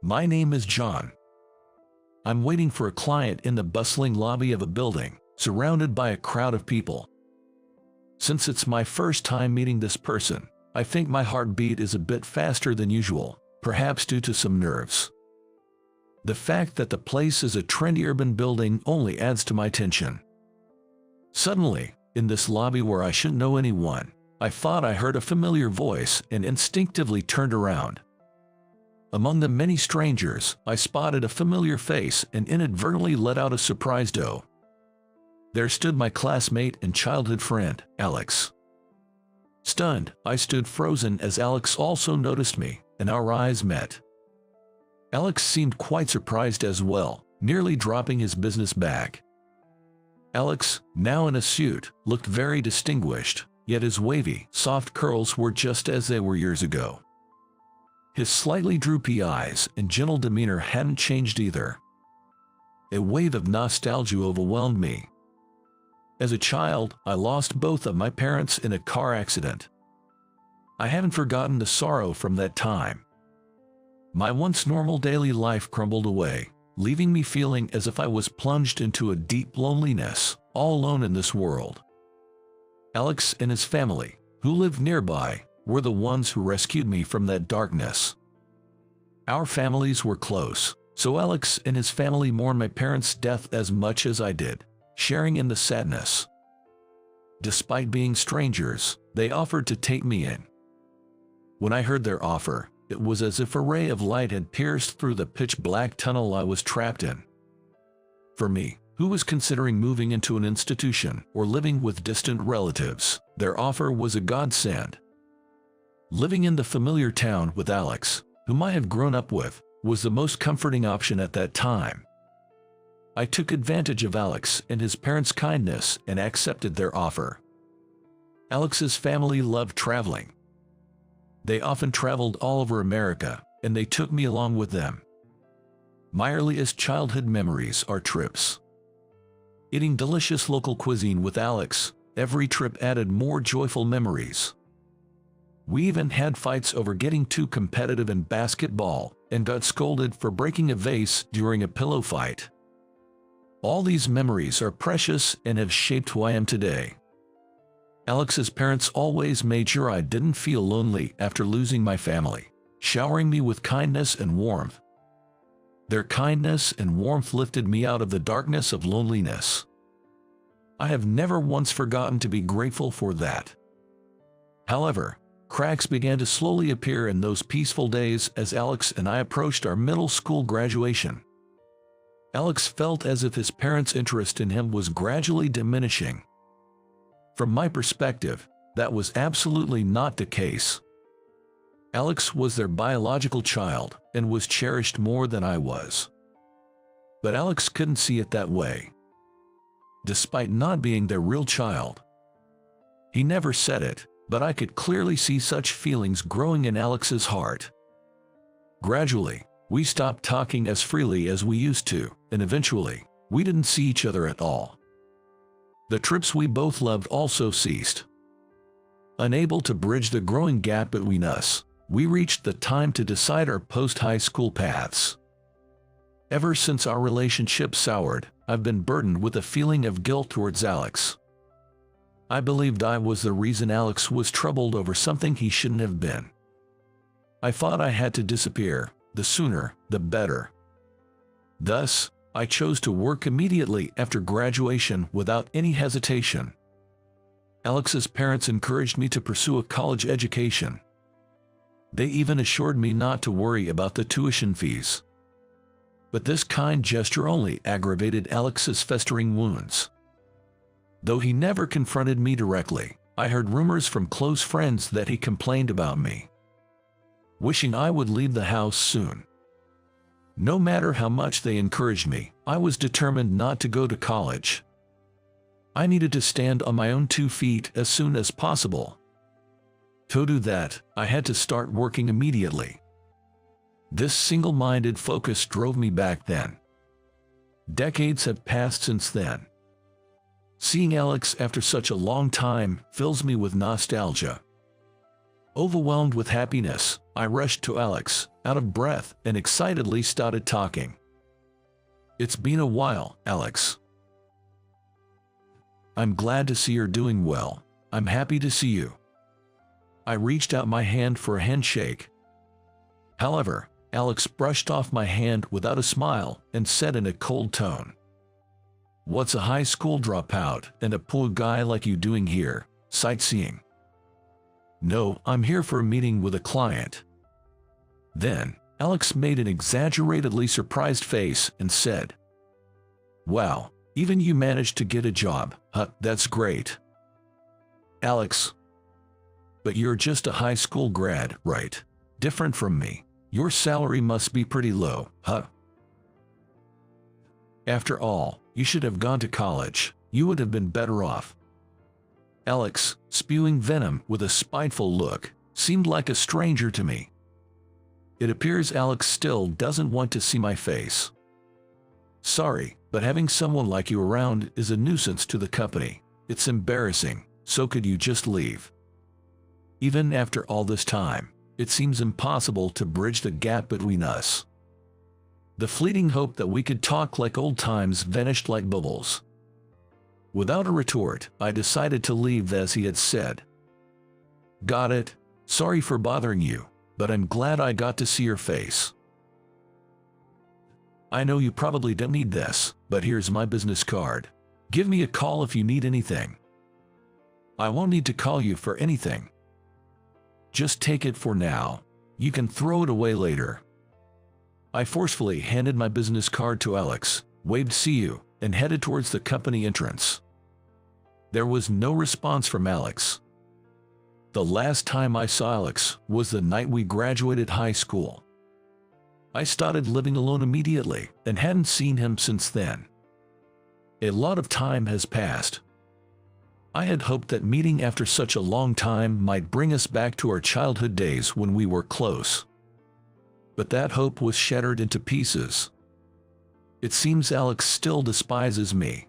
My name is John. I'm waiting for a client in the bustling lobby of a building, surrounded by a crowd of people. Since it's my first time meeting this person, I think my heartbeat is a bit faster than usual, perhaps due to some nerves. The fact that the place is a trendy urban building only adds to my tension. Suddenly, in this lobby where I shouldn't know anyone, I thought I heard a familiar voice and instinctively turned around. Among the many strangers, I spotted a familiar face and inadvertently let out a surprised "oh." There stood my classmate and childhood friend, Alex. Stunned, I stood frozen as Alex also noticed me, and our eyes met. Alex seemed quite surprised as well, nearly dropping his business bag. Alex, now in a suit, looked very distinguished, yet his wavy, soft curls were just as they were years ago. His slightly droopy eyes and gentle demeanor hadn't changed either. A wave of nostalgia overwhelmed me. As a child, I lost both of my parents in a car accident. I haven't forgotten the sorrow from that time. My once normal daily life crumbled away, leaving me feeling as if I was plunged into a deep loneliness, all alone in this world. Alex and his family, who lived nearby, were the ones who rescued me from that darkness. Our families were close, so Alex and his family mourned my parents' death as much as I did, sharing in the sadness. Despite being strangers, they offered to take me in. When I heard their offer, it was as if a ray of light had pierced through the pitch-black tunnel I was trapped in. For me, who was considering moving into an institution or living with distant relatives, their offer was a godsend. Living in the familiar town with Alex, whom I have grown up with, was the most comforting option at that time. I took advantage of Alex and his parents' kindness and accepted their offer. Alex's family loved traveling. They often traveled all over America, and they took me along with them. My earliest childhood memories are trips. Eating delicious local cuisine with Alex, every trip added more joyful memories. We even had fights over getting too competitive in basketball and got scolded for breaking a vase during a pillow fight. All these memories are precious and have shaped who I am today. Alex's parents always made sure I didn't feel lonely after losing my family, showering me with kindness and warmth. Their kindness and warmth lifted me out of the darkness of loneliness. I have never once forgotten to be grateful for that. However, cracks began to slowly appear in those peaceful days as Alex and I approached our middle school graduation. Alex felt as if his parents' interest in him was gradually diminishing. From my perspective, that was absolutely not the case. Alex was their biological child and was cherished more than I was. But Alex couldn't see it that way. Despite not being their real child. He never said it, but I could clearly see such feelings growing in Alex's heart. Gradually, we stopped talking as freely as we used to, and eventually, we didn't see each other at all. The trips we both loved also ceased. Unable to bridge the growing gap between us, we reached the time to decide our post-high school paths. Ever since our relationship soured, I've been burdened with a feeling of guilt towards Alex. I believed I was the reason Alex was troubled over something he shouldn't have been. I thought I had to disappear, the sooner, the better. Thus, I chose to work immediately after graduation without any hesitation. Alex's parents encouraged me to pursue a college education. They even assured me not to worry about the tuition fees. But this kind gesture only aggravated Alex's festering wounds. Though he never confronted me directly, I heard rumors from close friends that he complained about me, wishing I would leave the house soon. No matter how much they encouraged me, I was determined not to go to college. I needed to stand on my own 2 feet as soon as possible. To do that, I had to start working immediately. This single-minded focus drove me back then. Decades have passed since then. Seeing Alex after such a long time fills me with nostalgia. Overwhelmed with happiness, I rushed to Alex, out of breath, and excitedly started talking. "It's been a while, Alex. I'm glad to see you're doing well. I'm happy to see you." I reached out my hand for a handshake. However, Alex brushed off my hand without a smile and said in a cold tone, "What's a high school dropout and a poor guy like you doing here, sightseeing?" "No, I'm here for a meeting with a client." Then, Alex made an exaggeratedly surprised face and said, "Wow, even you managed to get a job, huh? That's great." "Alex, but you're just a high school grad, right? Different from me. Your salary must be pretty low, huh? After all, you should have gone to college. You would have been better off." Alex, spewing venom with a spiteful look, seemed like a stranger to me. It appears Alex still doesn't want to see my face. "Sorry, but having someone like you around is a nuisance to the company. It's embarrassing, so could you just leave?" Even after all this time, it seems impossible to bridge the gap between us. The fleeting hope that we could talk like old times vanished like bubbles. Without a retort, I decided to leave as he had said. "Got it. Sorry for bothering you, but I'm glad I got to see your face. I know you probably don't need this, but here's my business card. Give me a call if you need anything." "I won't need to call you for anything. Just take it for now. You can throw it away later." I forcefully handed my business card to Alex, waved "see you," and headed towards the company entrance. There was no response from Alex. The last time I saw Alex was the night we graduated high school. I started living alone immediately and hadn't seen him since then. A lot of time has passed. I had hoped that meeting after such a long time might bring us back to our childhood days when we were close. But that hope was shattered into pieces. It seems Alex still despises me.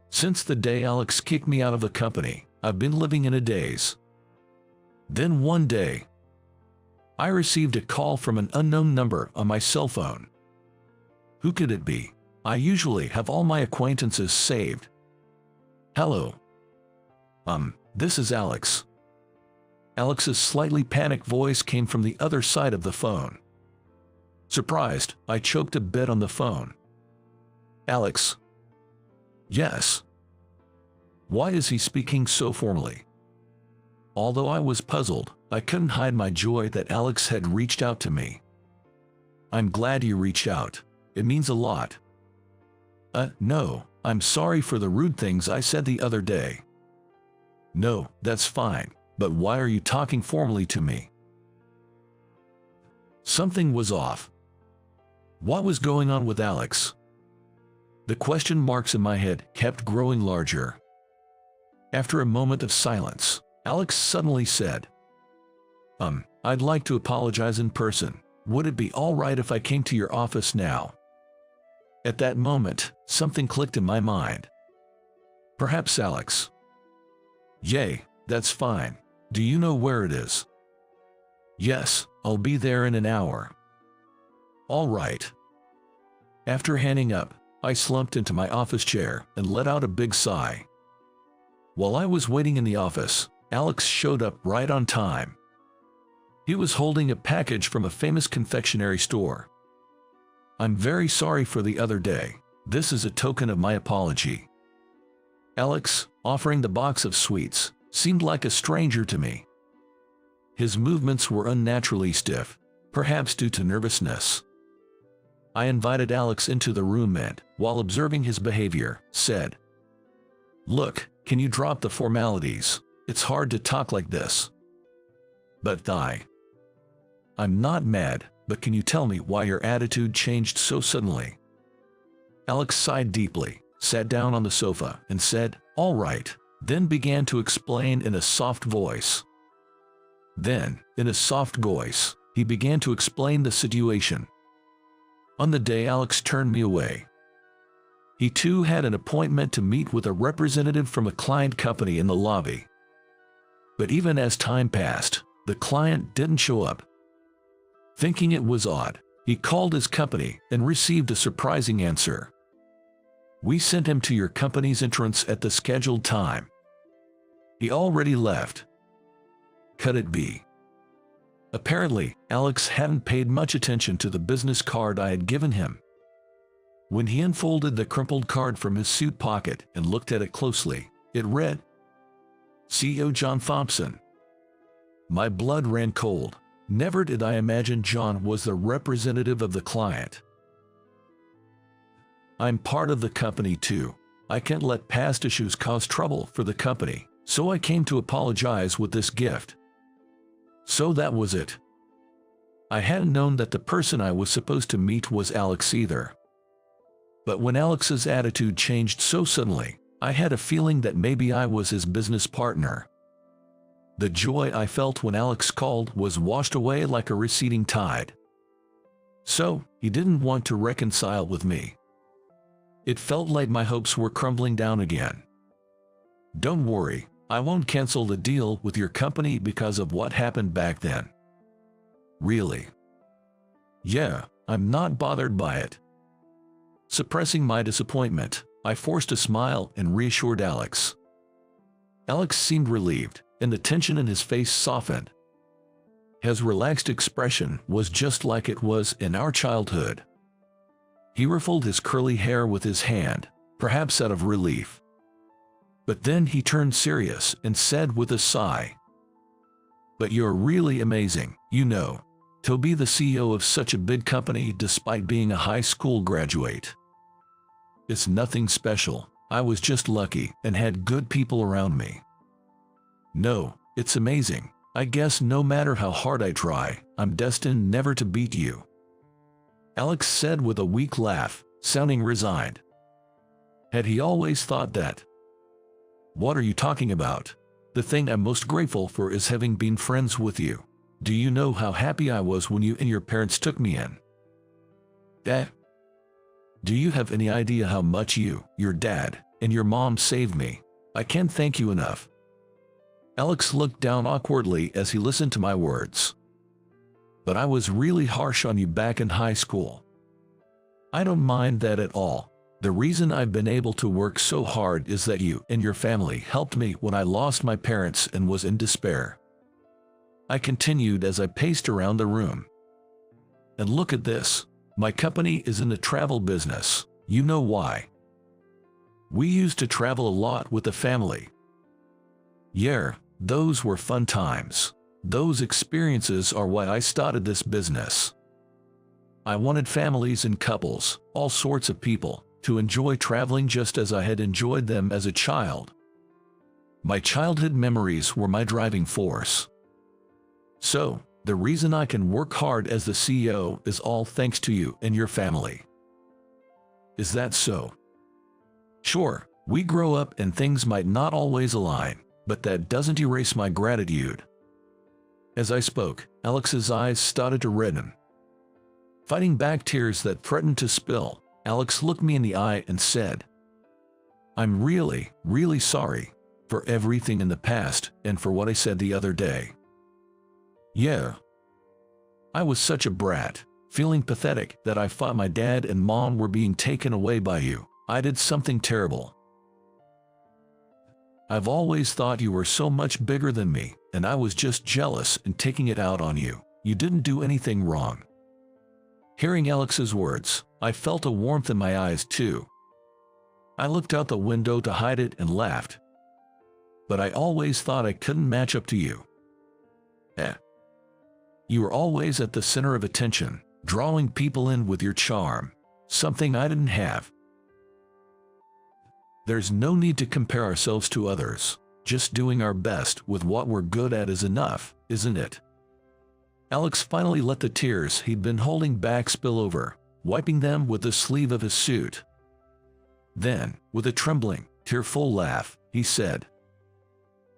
Since the day Alex kicked me out of the company, I've been living in a daze. Then one day, I received a call from an unknown number on my cell phone. Who could it be? I usually have all my acquaintances saved. "Hello. This is Alex." Alex's slightly panicked voice came from the other side of the phone. Surprised, I choked a bit on the phone. "Alex." "Yes." Why is he speaking so formally? Although I was puzzled, I couldn't hide my joy that Alex had reached out to me. "I'm glad you reached out. It means a lot." No, I'm sorry for the rude things I said the other day." "No, that's fine, but why are you talking formally to me?" Something was off. What was going on with Alex? The question marks in my head kept growing larger. After a moment of silence, Alex suddenly said, I'd like to apologize in person. Would it be all right if I came to your office now?" At that moment, something clicked in my mind. Perhaps Alex. "Yay, that's fine. Do you know where it is?" "Yes, I'll be there in an hour." "All right." After hanging up, I slumped into my office chair and let out a big sigh. While I was waiting in the office, Alex showed up right on time. He was holding a package from a famous confectionery store. "I'm very sorry for the other day. This is a token of my apology." Alex, offering the box of sweets, seemed like a stranger to me. His movements were unnaturally stiff, perhaps due to nervousness. I invited Alex into the room and, while observing his behavior, said, "Look, can you drop the formalities? It's hard to talk like this." "But I'm not mad, but can you tell me why your attitude changed so suddenly?" Alex sighed deeply, sat down on the sofa, and said, "All right," then began to explain in a soft voice. He began to explain the situation. On the day Alex turned me away, he too had an appointment to meet with a representative from a client company in the lobby. But even as time passed, the client didn't show up. Thinking it was odd, he called his company and received a surprising answer. We sent him to your company's entrance at the scheduled time. He already left. Could it be? Apparently, Alex hadn't paid much attention to the business card I had given him. When he unfolded the crumpled card from his suit pocket and looked at it closely, it read, CEO John Thompson. My blood ran cold. Never did I imagine John was the representative of the client. I'm part of the company too. I can't let past issues cause trouble for the company, so I came to apologize with this gift. So that was it. I hadn't known that the person I was supposed to meet was Alex either. But when Alex's attitude changed so suddenly, I had a feeling that maybe I was his business partner. The joy I felt when Alex called was washed away like a receding tide. So, he didn't want to reconcile with me. It felt like my hopes were crumbling down again. Don't worry, I won't cancel the deal with your company because of what happened back then. Really? Yeah, I'm not bothered by it. Suppressing my disappointment, I forced a smile and reassured Alex. Alex seemed relieved, and the tension in his face softened. His relaxed expression was just like it was in our childhood. He ruffled his curly hair with his hand, perhaps out of relief. But then he turned serious and said with a sigh, "But you're really amazing, you know, to be the CEO of such a big company despite being a high school graduate. It's nothing special, I was just lucky and had good people around me. No, it's amazing. I guess no matter how hard I try, I'm destined never to beat you." Alex said with a weak laugh, sounding resigned. Had he always thought that? What are you talking about? The thing I'm most grateful for is having been friends with you. Do you know how happy I was when you and your parents took me in? Do you have any idea how much you, your dad, and your mom saved me? I can't thank you enough. Alex looked down awkwardly as he listened to my words. But I was really harsh on you back in high school. I don't mind that at all. The reason I've been able to work so hard is that you and your family helped me when I lost my parents and was in despair. I continued as I paced around the room. And look at this. My company is in the travel business. You know why? We used to travel a lot with the family. Yeah, those were fun times. Those experiences are why I started this business. I wanted families and couples, all sorts of people, to enjoy traveling just as I had enjoyed them as a child. My childhood memories were my driving force. So, the reason I can work hard as the CEO is all thanks to you and your family. Is that so? Sure, we grow up and things might not always align, but that doesn't erase my gratitude. As I spoke, Alex's eyes started to redden. Fighting back tears that threatened to spill, Alex looked me in the eye and said, "I'm really, really sorry for everything in the past and for what I said the other day. Yeah. I was such a brat, feeling pathetic that I thought my dad and mom were being taken away by you. I did something terrible. I've always thought you were so much bigger than me, and I was just jealous and taking it out on you. You didn't do anything wrong." Hearing Alex's words, I felt a warmth in my eyes too. I looked out the window to hide it and laughed. But I always thought I couldn't match up to you. You were always at the center of attention, drawing people in with your charm, something I didn't have. There's no need to compare ourselves to others. Just doing our best with what we're good at is enough, isn't it? Alex finally let the tears he'd been holding back spill over, wiping them with the sleeve of his suit. Then, with a trembling, tearful laugh, he said,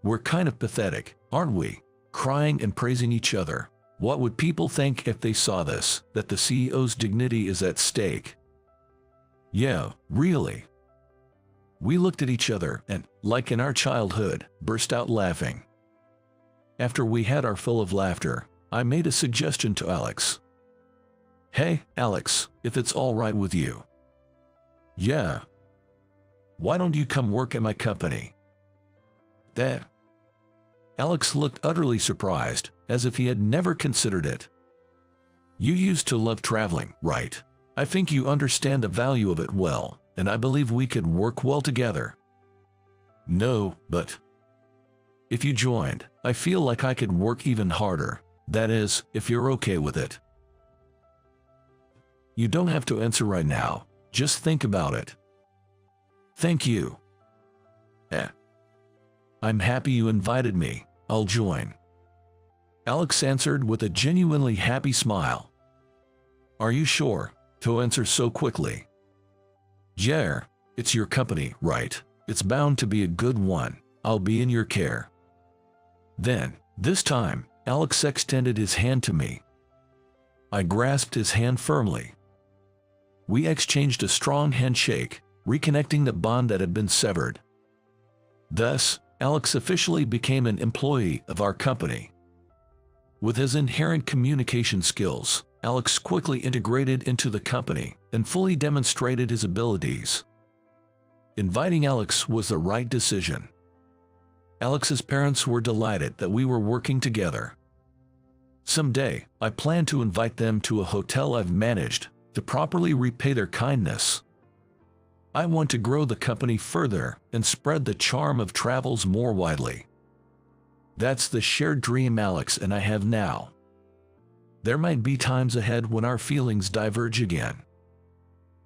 "We're kind of pathetic, aren't we? Crying and praising each other. What would people think if they saw this, that the CEO's dignity is at stake?" Yeah, really. We looked at each other and, like in our childhood, burst out laughing. After we had our fill of laughter, I made a suggestion to Alex. "Hey, Alex, if it's all right with you." "Yeah. Why don't you come work at my company?" "That." Alex looked utterly surprised, as if he had never considered it. "You used to love traveling, right? I think you understand the value of it well, and I believe we could work well together." "No, but if you joined, I feel like I could work even harder. That is, if you're okay with it." "You don't have to answer right now. Just think about it." "Thank you." "I'm happy you invited me. I'll join." Alex answered with a genuinely happy smile. "Are you sure to answer so quickly?" "Yeah, it's your company, right? It's bound to be a good one. I'll be in your care." Then, this time, Alex extended his hand to me. I grasped his hand firmly. We exchanged a strong handshake, reconnecting the bond that had been severed. Thus, Alex officially became an employee of our company. With his inherent communication skills, Alex quickly integrated into the company and fully demonstrated his abilities. Inviting Alex was the right decision. Alex's parents were delighted that we were working together. Someday, I plan to invite them to a hotel I've managed to properly repay their kindness. I want to grow the company further and spread the charm of travels more widely. That's the shared dream Alex and I have now. There might be times ahead when our feelings diverge again.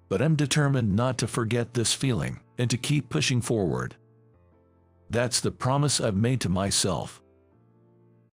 But I'm determined not to forget this feeling and to keep pushing forward. That's the promise I've made to myself.